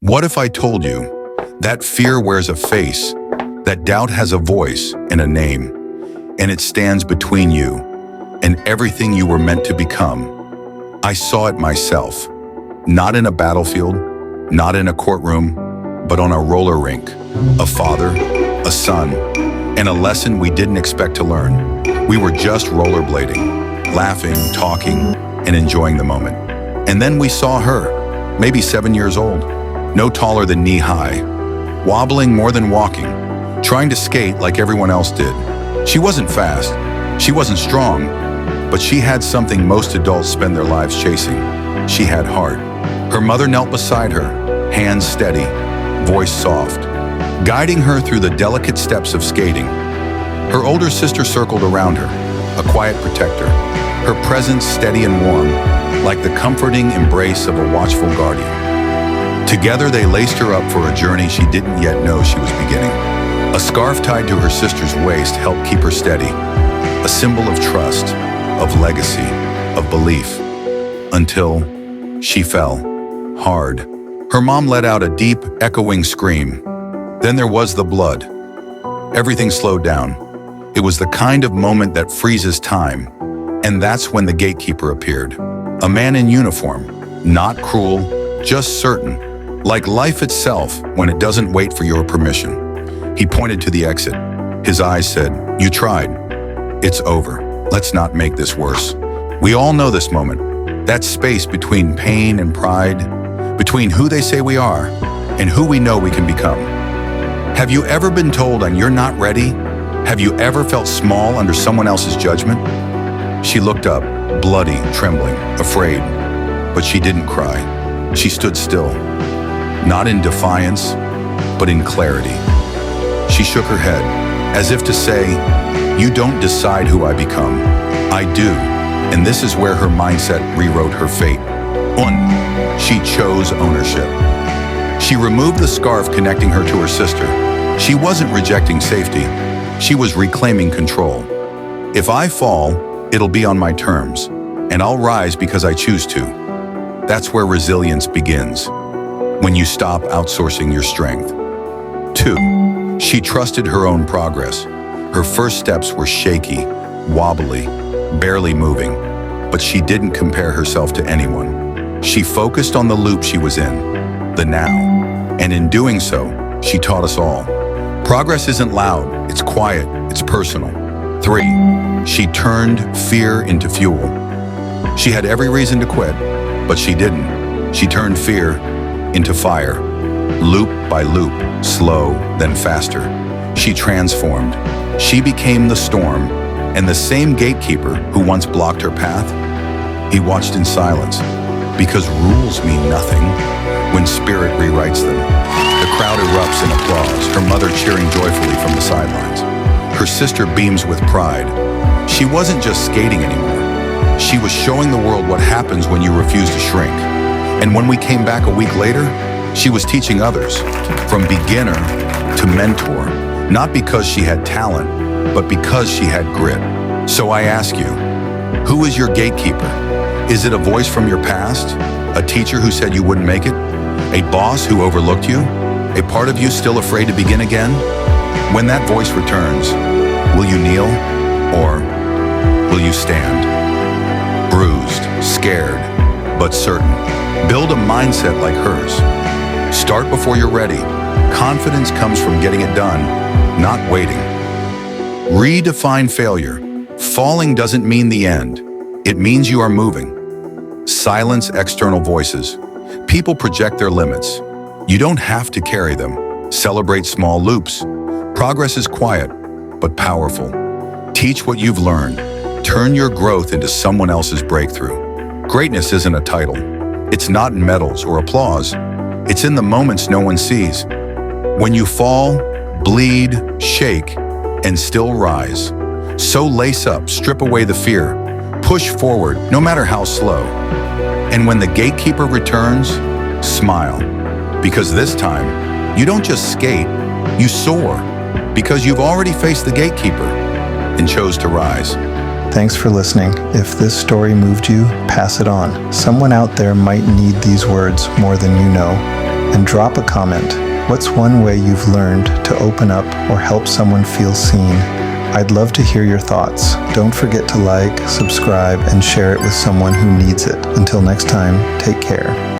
What if I told you that fear wears a face, that doubt has a voice and a name, and it stands between you and everything you were meant to become? I saw it myself, not in a battlefield, not in a courtroom, but on a roller rink. A father, a son, and a lesson we didn't expect to learn. We were just rollerblading, laughing, talking, and enjoying the moment. And then we saw her, maybe 7 years old, no taller than knee-high, wobbling more than walking, trying to skate like everyone else did. She wasn't fast, she wasn't strong, but she had something most adults spend their lives chasing. She had heart. Her mother knelt beside her, hands steady, voice soft, guiding her through the delicate steps of skating. Her older sister circled around her, a quiet protector, her presence steady and warm, like the comforting embrace of a watchful guardian. Together they laced her up for a journey she didn't yet know she was beginning. A scarf tied to her sister's waist helped keep her steady, a symbol of trust, of legacy, of belief, until she fell, hard. Her mom let out a deep, echoing scream. Then there was the blood. Everything slowed down. It was the kind of moment that freezes time, and that's when the gatekeeper appeared. A man in uniform, not cruel, just certain, like life itself when it doesn't wait for your permission. He pointed to the exit. His eyes said, "You tried. It's over. Let's not make this worse." We all know this moment, that space between pain and pride, between who they say we are and who we know we can become. Have you ever been told you're not ready? Have you ever felt small under someone else's judgment? She looked up, bloody, trembling, afraid, but she didn't cry. She stood still, not in defiance, but in clarity. She shook her head, as if to say, "You don't decide who I become. I do." And this is where her mindset rewrote her fate. One, she chose ownership. She removed the scarf connecting her to her sister. She wasn't rejecting safety. She was reclaiming control. If I fall, it'll be on my terms, and I'll rise because I choose to. That's where resilience begins, when you stop outsourcing your strength. Two, she trusted her own progress. Her first steps were shaky, wobbly, barely moving, but she didn't compare herself to anyone. She focused on the loop she was in, the now, and in doing so, she taught us all. Progress isn't loud, it's quiet, it's personal. Three, she turned fear into fuel. She had every reason to quit, but she didn't. She turned fear into fire. Loop by loop, slow, then faster. She transformed. She became the storm, and the same gatekeeper who once blocked her path, he watched in silence, because rules mean nothing when spirit rewrites them. The crowd erupts in applause, her mother cheering joyfully from the sidelines. Her sister beams with pride. She wasn't just skating anymore. She was showing the world what happens when you refuse to shrink. And when we came back a week later, she was teaching others, from beginner to mentor, not because she had talent, but because she had grit. So I ask you, who is your gatekeeper? Is it a voice from your past? A teacher who said you wouldn't make it? A boss who overlooked you? A part of you still afraid to begin again? When that voice returns, will you kneel or will you stand? Bruised, scared, but certain. Build a mindset like hers. Start before you're ready. Confidence comes from getting it done, not waiting. Redefine failure. Falling doesn't mean the end. It means you are moving. Silence external voices. People project their limits. You don't have to carry them. Celebrate small loops. Progress is quiet, but powerful. Teach what you've learned. Turn your growth into someone else's breakthrough. Greatness isn't a title. It's not in medals or applause. It's in the moments no one sees. When you fall, bleed, shake, and still rise. So lace up, strip away the fear. Push forward, no matter how slow. And when the gatekeeper returns, smile. Because this time, you don't just skate, you soar. Because you've already faced the gatekeeper and chose to rise. Thanks for listening. If this story moved you, pass it on. Someone out there might need these words more than you know. And drop a comment. What's one way you've learned to open up or help someone feel seen? I'd love to hear your thoughts. Don't forget to like, subscribe, and share it with someone who needs it. Until next time, take care.